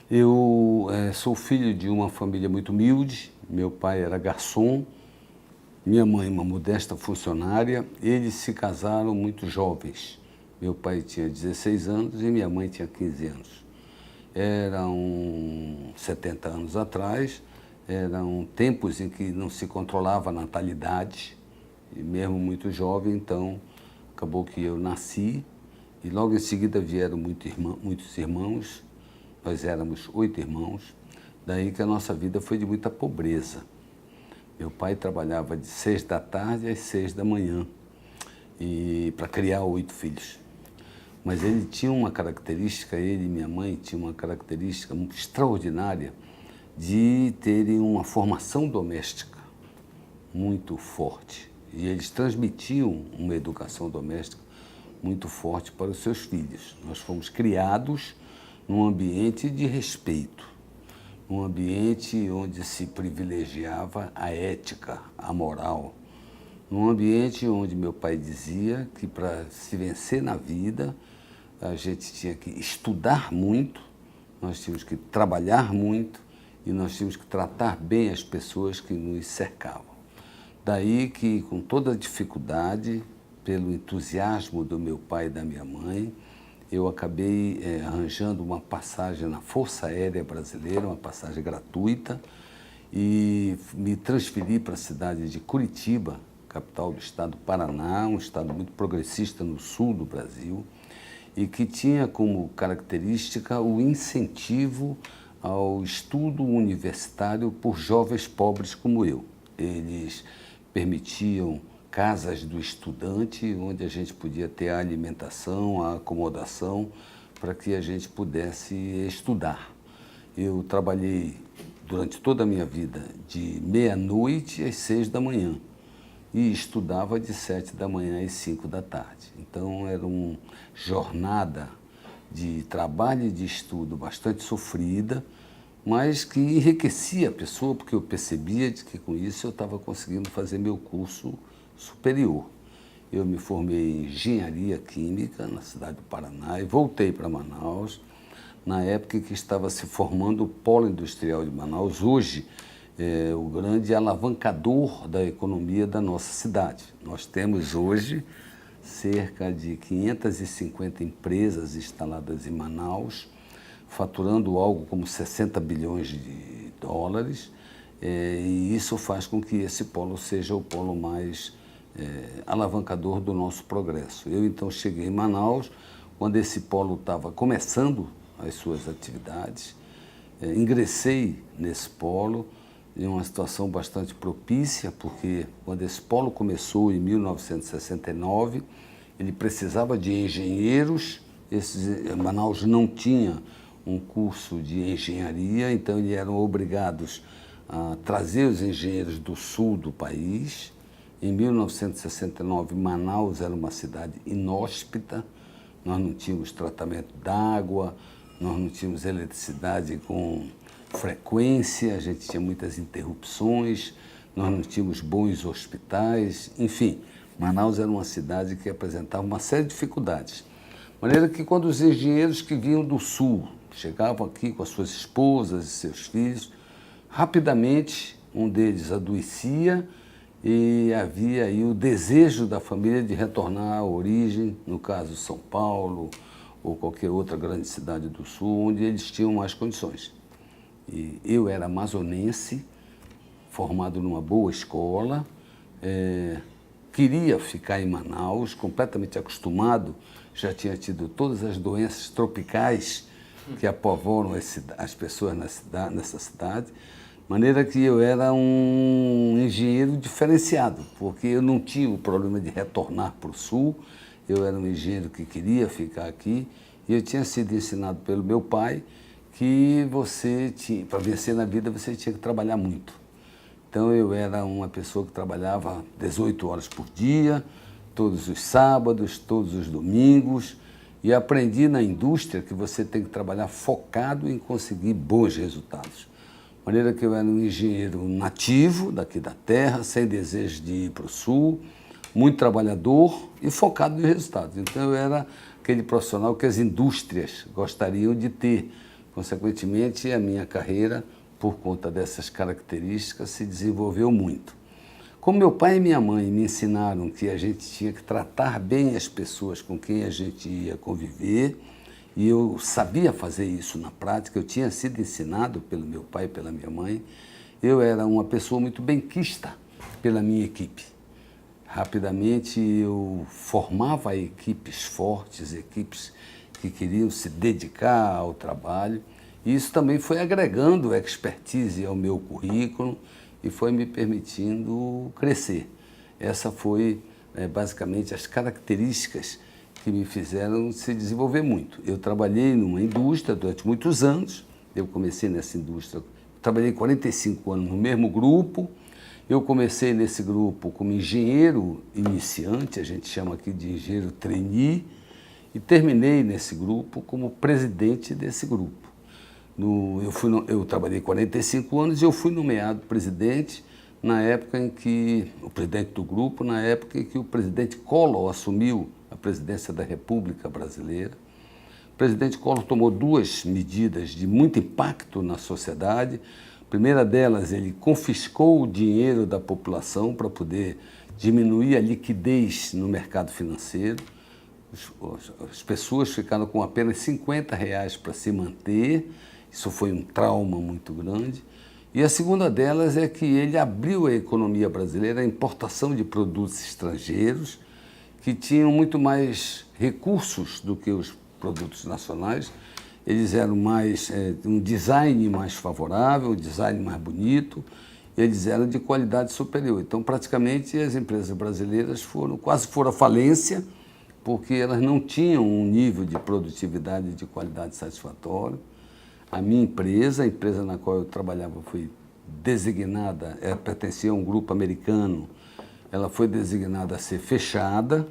Eu sou filho de uma família muito humilde. Meu pai era garçom, minha mãe uma modesta funcionária. Eles se casaram muito jovens. Meu pai tinha 16 anos e minha mãe tinha 15 anos. Eram 70 anos atrás, eram tempos em que não se controlava a natalidade, e mesmo muito jovem, então acabou que eu nasci e logo em seguida vieram muitos irmãos. Nós éramos 8 irmãos, daí que a nossa vida foi de muita pobreza. Meu pai trabalhava de 6 da tarde às 6 da manhã e para criar 8 filhos. Mas ele tinha uma característica, ele e minha mãe tinham uma característica extraordinária de terem uma formação doméstica muito forte. E eles transmitiam uma educação doméstica muito forte para os seus filhos. Nós fomos criados num ambiente de respeito, num ambiente onde se privilegiava a ética, a moral, num ambiente onde meu pai dizia que para se vencer na vida a gente tinha que estudar muito, nós tínhamos que trabalhar muito e nós tínhamos que tratar bem as pessoas que nos cercavam. Daí que, com toda a dificuldade, pelo entusiasmo do meu pai e da minha mãe, eu acabei arranjando uma passagem na Força Aérea Brasileira, uma passagem gratuita, e me transferi para a cidade de Curitiba, capital do estado do Paraná, um estado muito progressista no sul do Brasil, e que tinha como característica o incentivo ao estudo universitário por jovens pobres como eu. Eles permitiam casas do estudante, onde a gente podia ter a alimentação, a acomodação, para que a gente pudesse estudar. Eu trabalhei durante toda a minha vida de meia-noite às 6 da manhã e estudava de 7 da manhã às 5 da tarde. Então era uma jornada de trabalho e de estudo bastante sofrida, mas que enriquecia a pessoa, porque eu percebia de que com isso eu estava conseguindo fazer meu curso superior. Eu me formei em engenharia química na cidade do Paraná e voltei para Manaus na época que estava se formando o Polo Industrial de Manaus, hoje o grande alavancador da economia da nossa cidade. Nós temos hoje cerca de 550 empresas instaladas em Manaus, faturando algo como 60 bilhões de dólares, e isso faz com que esse polo seja o polo mais alavancador do nosso progresso. Eu então cheguei em Manaus, quando esse polo estava começando as suas atividades, ingressei nesse polo em uma situação bastante propícia, porque quando esse polo começou em 1969, ele precisava de engenheiros. Manaus não tinha um curso de engenharia, então eles eram obrigados a trazer os engenheiros do sul do país. Em 1969, Manaus era uma cidade inóspita, nós não tínhamos tratamento d'água, nós não tínhamos eletricidade com frequência, a gente tinha muitas interrupções, nós não tínhamos bons hospitais, enfim, Manaus era uma cidade que apresentava uma série de dificuldades. De maneira que quando os engenheiros que vinham do sul chegavam aqui com as suas esposas e seus filhos, rapidamente um deles adoecia e havia aí o desejo da família de retornar à origem, no caso São Paulo ou qualquer outra grande cidade do sul, onde eles tinham mais condições. E eu era amazonense, formado numa boa escola, queria ficar em Manaus, completamente acostumado, já tinha tido todas as doenças tropicais que apavoram as pessoas nessa cidade, de maneira que eu era um engenheiro diferenciado, porque eu não tinha o problema de retornar para o sul, eu era um engenheiro que queria ficar aqui, e eu tinha sido ensinado pelo meu pai que para vencer na vida, você tinha que trabalhar muito. Então eu era uma pessoa que trabalhava 18 horas por dia, todos os sábados, todos os domingos, e aprendi na indústria que você tem que trabalhar focado em conseguir bons resultados. De maneira que eu era um engenheiro nativo daqui da terra, sem desejo de ir para o sul, muito trabalhador e focado nos resultados. Então eu era aquele profissional que as indústrias gostariam de ter, Consequentemente, a minha carreira, por conta dessas características, se desenvolveu muito. Como meu pai e minha mãe me ensinaram que a gente tinha que tratar bem as pessoas com quem a gente ia conviver, e eu sabia fazer isso na prática, eu tinha sido ensinado pelo meu pai e pela minha mãe, eu era uma pessoa muito benquista pela minha equipe. Rapidamente eu formava equipes fortes, equipes que queriam se dedicar ao trabalho, e isso também foi agregando expertise ao meu currículo e foi me permitindo crescer. Essa foi basicamente as características que me fizeram se desenvolver muito. Eu trabalhei numa indústria durante muitos anos, eu comecei nessa indústria, trabalhei 45 anos no mesmo grupo. Eu comecei nesse grupo como engenheiro iniciante, a gente chama aqui de engenheiro trainee, e terminei nesse grupo como presidente desse grupo. Eu trabalhei 45 anos e eu fui nomeado presidente na época em que, o presidente do grupo, na época em que o presidente Collor assumiu a presidência da República Brasileira. O presidente Collor tomou duas medidas de muito impacto na sociedade. A primeira delas, ele confiscou o dinheiro da população para poder diminuir a liquidez no mercado financeiro. As pessoas ficaram com apenas R$ 50 para se manter. Isso foi um trauma muito grande. E a segunda delas é que ele abriu a economia brasileira à importação de produtos estrangeiros que tinham muito mais recursos do que os produtos nacionais. Eles eram um design mais favorável, um design mais bonito, eles eram de qualidade superior. Então, praticamente, as empresas brasileiras quase foram à falência, porque elas não tinham um nível de produtividade e de qualidade satisfatório. A minha empresa, a empresa na qual eu trabalhava, foi designada, pertencia a um grupo americano, ela foi designada a ser fechada,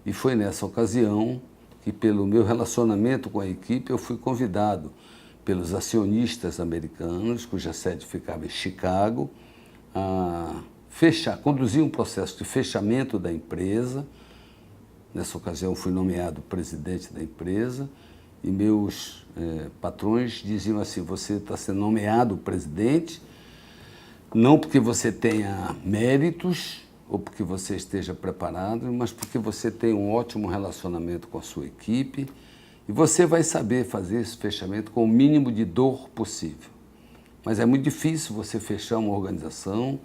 e foi nessa ocasião que, pelo meu relacionamento com a equipe, eu fui convidado pelos acionistas americanos, cuja sede ficava em Chicago, a conduzir um processo de fechamento da empresa. Nessa ocasião, fui nomeado presidente da empresa e meus patrões diziam assim: você está sendo nomeado presidente, não porque você tenha méritos ou porque você esteja preparado, mas porque você tem um ótimo relacionamento com a sua equipe e você vai saber fazer esse fechamento com o mínimo de dor possível. Mas é muito difícil você fechar uma organização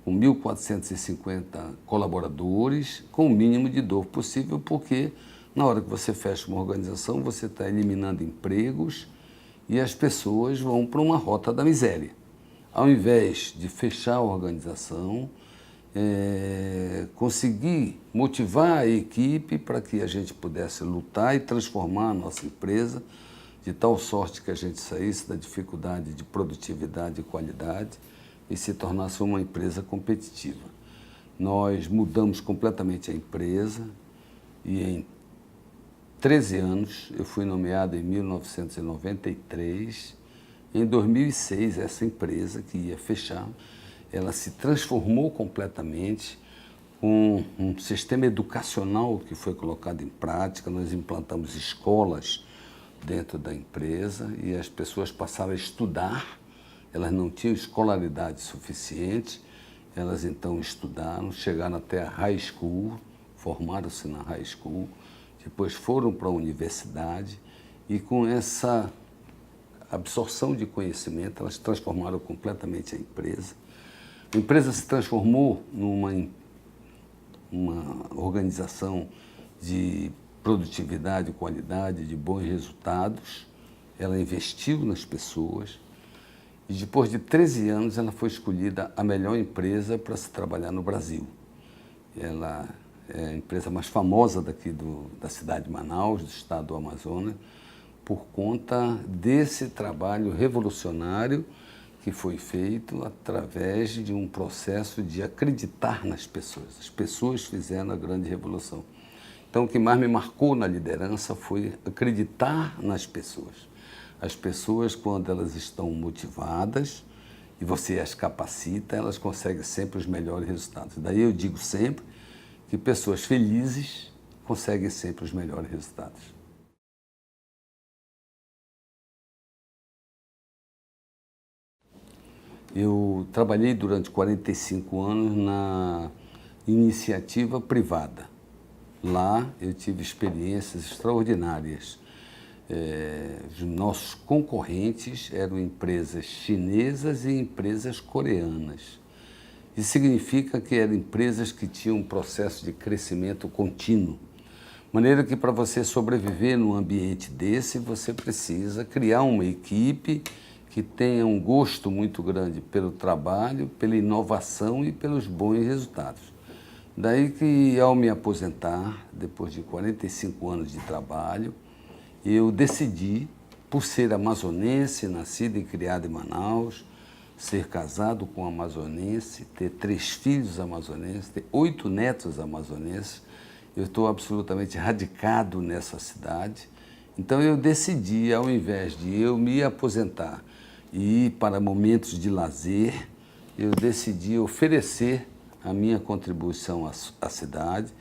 com 1.450 colaboradores com o mínimo de dor possível, porque na hora que você fecha uma organização, você está eliminando empregos e as pessoas vão para uma rota da miséria. Ao invés de fechar a organização, conseguir motivar a equipe para que a gente pudesse lutar e transformar a nossa empresa de tal sorte que a gente saísse da dificuldade de produtividade e qualidade e se tornasse uma empresa competitiva. Nós mudamos completamente a empresa e em 13 anos, eu fui nomeado em 1993, em 2006 essa empresa que ia fechar, ela se transformou completamente com um sistema educacional que foi colocado em prática. Nós implantamos escolas dentro da empresa e as pessoas passaram a estudar. Elas não tinham escolaridade suficiente, elas então estudaram, chegaram até a high school, formaram-se na high school, depois foram para a universidade e com essa absorção de conhecimento elas transformaram completamente a empresa. A empresa se transformou numa organização de produtividade, qualidade, de bons resultados. Ela investiu nas pessoas e depois de 13 anos ela foi escolhida a melhor empresa para se trabalhar no Brasil. Ela é a empresa mais famosa daqui da cidade de Manaus, do estado do Amazonas, por conta desse trabalho revolucionário que foi feito através de um processo de acreditar nas pessoas. As pessoas fizeram a grande revolução. Então, o que mais me marcou na liderança foi acreditar nas pessoas. As pessoas, quando elas estão motivadas e você as capacita, elas conseguem sempre os melhores resultados. Daí eu digo sempre que pessoas felizes conseguem sempre os melhores resultados. Eu trabalhei durante 45 anos na iniciativa privada. Lá eu tive experiências extraordinárias. Os nossos concorrentes eram empresas chinesas e empresas coreanas. Isso significa que eram empresas que tinham um processo de crescimento contínuo. De maneira que para você sobreviver num ambiente desse, você precisa criar uma equipe que tenha um gosto muito grande pelo trabalho, pela inovação e pelos bons resultados. Daí que, ao me aposentar, depois de 45 anos de trabalho, eu decidi, por ser amazonense, nascido e criado em Manaus, ser casado com um amazonense, ter 3 filhos amazonenses, ter 8 netos amazonenses, eu estou absolutamente radicado nessa cidade. Então eu decidi, ao invés de eu me aposentar e ir para momentos de lazer, eu decidi oferecer a minha contribuição à cidade,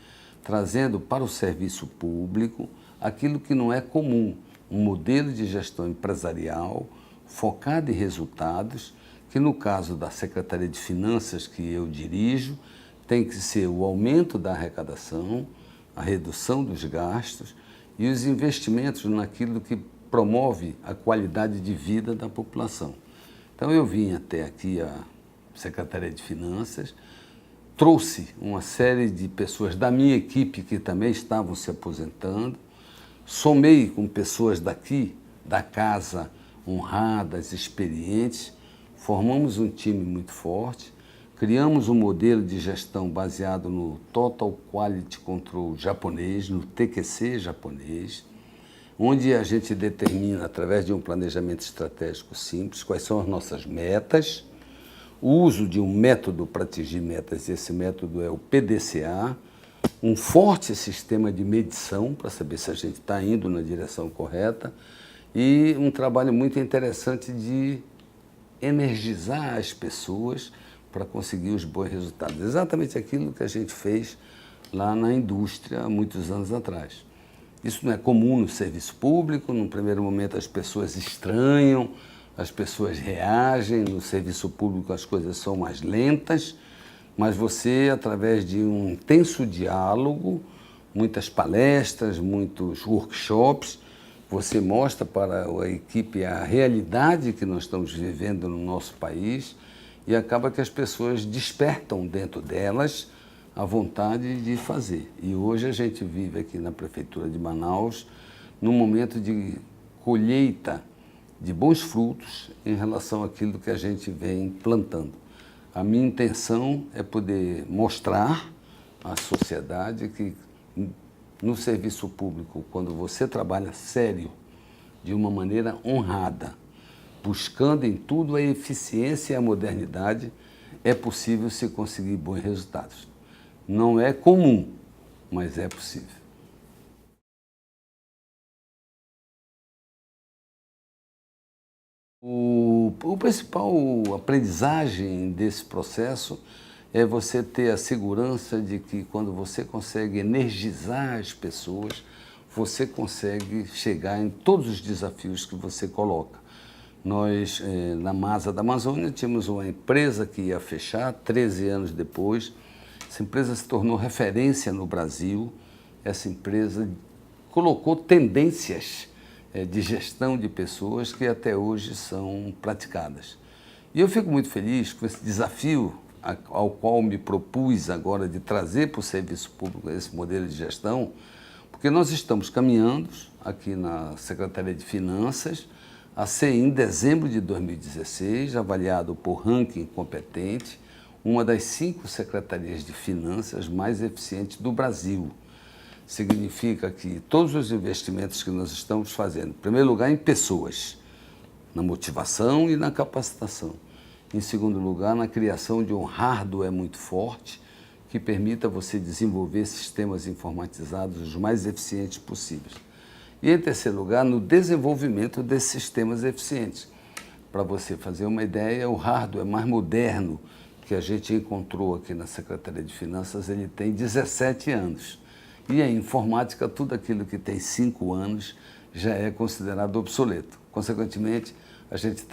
trazendo para o serviço público aquilo que não é comum, um modelo de gestão empresarial focado em resultados, que no caso da Secretaria de Finanças que eu dirijo, tem que ser o aumento da arrecadação, a redução dos gastos e os investimentos naquilo que promove a qualidade de vida da população. Então eu vim até aqui a Secretaria de Finanças, trouxe uma série de pessoas da minha equipe que também estavam se aposentando, somei com pessoas daqui, da casa, honradas, experientes, formamos um time muito forte, criamos um modelo de gestão baseado no Total Quality Control japonês, no TQC japonês, onde a gente determina, através de um planejamento estratégico simples, quais são as nossas metas, o uso de um método para atingir metas, esse método é o PDCA, um forte sistema de medição para saber se a gente está indo na direção correta e um trabalho muito interessante de energizar as pessoas para conseguir os bons resultados. Exatamente aquilo que a gente fez lá na indústria há muitos anos atrás. Isso não é comum no serviço público, num primeiro momento as pessoas estranham, as pessoas reagem, no serviço público as coisas são mais lentas, mas você, através de um intenso diálogo, muitas palestras, muitos workshops, você mostra para a equipe a realidade que nós estamos vivendo no nosso país e acaba que as pessoas despertam dentro delas a vontade de fazer. E hoje a gente vive aqui na Prefeitura de Manaus num momento de colheita de bons frutos em relação àquilo que a gente vem plantando. A minha intenção é poder mostrar à sociedade que no serviço público, quando você trabalha sério, de uma maneira honrada, buscando em tudo a eficiência e a modernidade, é possível se conseguir bons resultados. Não é comum, mas é possível. O principal aprendizagem desse processo é você ter a segurança de que quando você consegue energizar as pessoas, você consegue chegar em todos os desafios que você coloca. Nós, na Masa da Amazônia, tínhamos uma empresa que ia fechar 13 anos depois. Essa empresa se tornou referência no Brasil. Essa empresa colocou tendências de gestão de pessoas que até hoje são praticadas. E eu fico muito feliz com esse desafio ao qual me propus agora de trazer para o serviço público esse modelo de gestão, porque nós estamos caminhando aqui na Secretaria de Finanças a ser, em dezembro de 2016, avaliado por ranking competente, uma das 5 secretarias de finanças mais eficientes do Brasil. Significa que todos os investimentos que nós estamos fazendo, em primeiro lugar, em pessoas, na motivação e na capacitação. Em segundo lugar, na criação de um hardware muito forte que permita você desenvolver sistemas informatizados os mais eficientes possíveis. E em terceiro lugar, no desenvolvimento desses sistemas eficientes. Para você fazer uma ideia, o hardware mais moderno que a gente encontrou aqui na Secretaria de Finanças, ele tem 17 anos. E a informática, tudo aquilo que tem 5 anos, já é considerado obsoleto. Consequentemente, a gente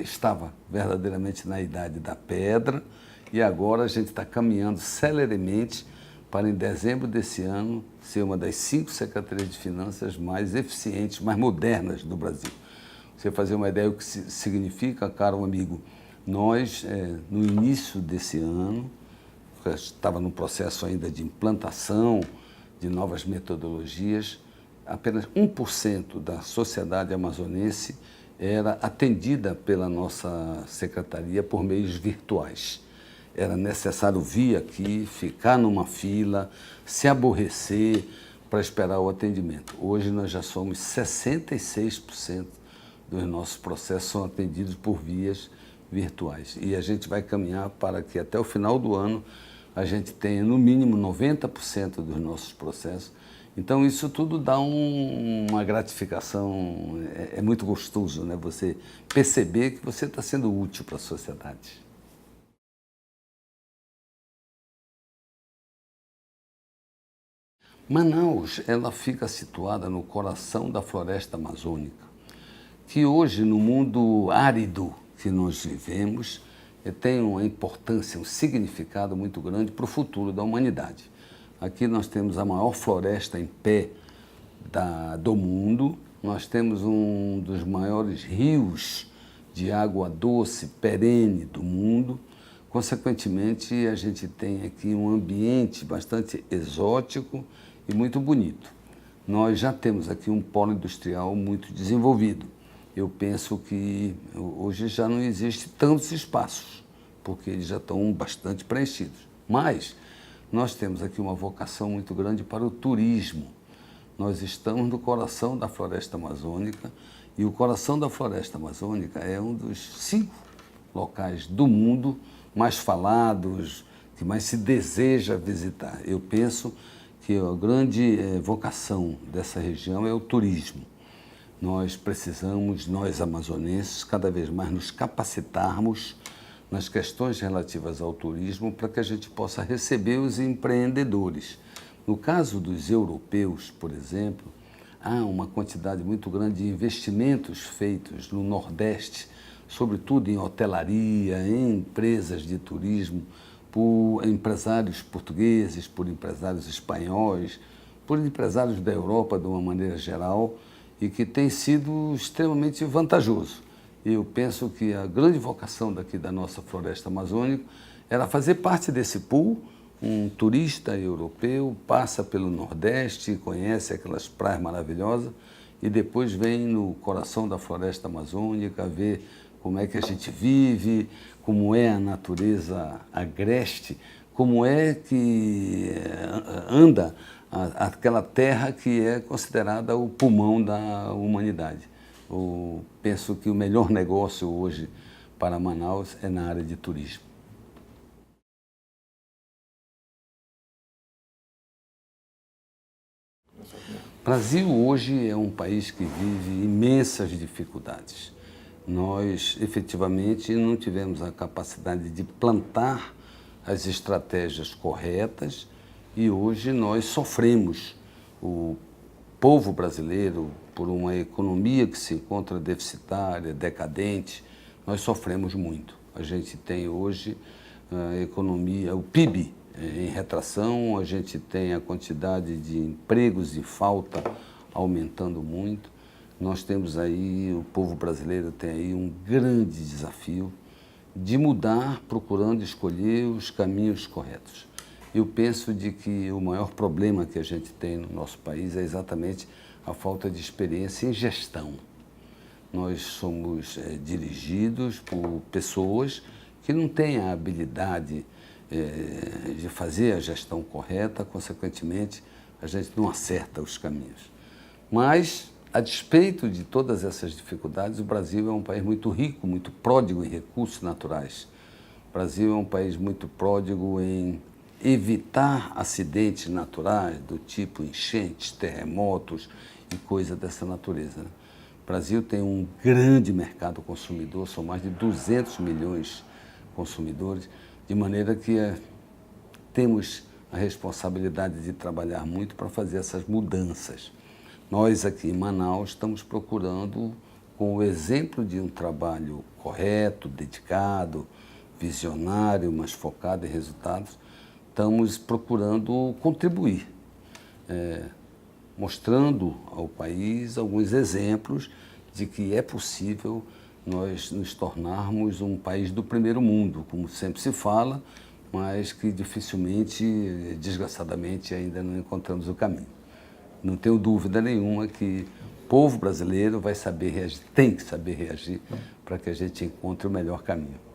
estava verdadeiramente na idade da pedra e agora a gente está caminhando celeremente para, em dezembro desse ano, ser uma das 5 secretarias de finanças mais eficientes, mais modernas do Brasil. Você fazer uma ideia do que significa, caro amigo, nós, no início desse ano, estava no processo ainda de implantação de novas metodologias, apenas 1% da sociedade amazonense era atendida pela nossa secretaria por meios virtuais. Era necessário vir aqui, ficar numa fila, se aborrecer para esperar o atendimento. Hoje nós já somos 66% dos nossos processos são atendidos por vias virtuais. E a gente vai caminhar para que até o final do ano a gente tenha no mínimo 90% dos nossos processos. Então isso tudo dá uma gratificação, é muito gostoso, né? Você perceber que você está sendo útil para a sociedade. Manaus, ela fica situada no coração da floresta amazônica, que hoje no mundo árido que nós vivemos tem uma importância, um significado muito grande para o futuro da humanidade. Aqui nós temos a maior floresta em pé do mundo, nós temos um dos maiores rios de água doce perene do mundo. Consequentemente, a gente tem aqui um ambiente bastante exótico e muito bonito. Nós já temos aqui um polo industrial muito desenvolvido. Eu penso que hoje já não existe tantos espaços, porque eles já estão bastante preenchidos. Mas nós temos aqui uma vocação muito grande para o turismo. Nós estamos no coração da floresta amazônica e o coração da floresta amazônica é um dos 5 locais do mundo mais falados, que mais se deseja visitar. Eu penso que a grande vocação dessa região é o turismo. Nós precisamos, nós amazonenses, cada vez mais nos capacitarmos nas questões relativas ao turismo para que a gente possa receber os empreendedores. No caso dos europeus, por exemplo, há uma quantidade muito grande de investimentos feitos no Nordeste, sobretudo em hotelaria, em empresas de turismo, por empresários portugueses, por empresários espanhóis, por empresários da Europa de uma maneira geral, e que tem sido extremamente vantajoso. Eu penso que a grande vocação daqui da nossa floresta amazônica era fazer parte desse pool. Um turista europeu passa pelo Nordeste, conhece aquelas praias maravilhosas e depois vem no coração da floresta amazônica ver como é que a gente vive, como é a natureza agreste, como é que anda aquela terra que é considerada o pulmão da humanidade. Eu penso que o melhor negócio hoje para Manaus é na área de turismo. O Brasil hoje é um país que vive imensas dificuldades. Nós, efetivamente, não tivemos a capacidade de plantar as estratégias corretas e hoje nós sofremos. O povo brasileiro, por uma economia que se encontra deficitária, decadente, nós sofremos muito. A gente tem hoje a economia, o PIB em retração, a gente tem a quantidade de empregos em falta aumentando muito. Nós temos aí, o povo brasileiro tem aí um grande desafio de mudar, procurando escolher os caminhos corretos. Eu penso de que o maior problema que a gente tem no nosso país é exatamente a falta de experiência em gestão. Nós somos dirigidos por pessoas que não têm a habilidade de fazer a gestão correta, consequentemente, a gente não acerta os caminhos. Mas, a despeito de todas essas dificuldades, o Brasil é um país muito rico, muito pródigo em recursos naturais. O Brasil é um país muito pródigo em evitar acidentes naturais do tipo enchentes, terremotos e coisas dessa natureza. O Brasil tem um grande mercado consumidor, são mais de 200 milhões de consumidores, de maneira que temos a responsabilidade de trabalhar muito para fazer essas mudanças. Nós aqui em Manaus estamos procurando com o exemplo de um trabalho correto, dedicado, visionário, mas focado em resultados, estamos procurando contribuir, mostrando ao país alguns exemplos de que é possível nós nos tornarmos um país do primeiro mundo, como sempre se fala, mas que dificilmente, desgraçadamente, ainda não encontramos o caminho. Não tenho dúvida nenhuma que o povo brasileiro vai saber reagir, tem que saber reagir para que a gente encontre o melhor caminho.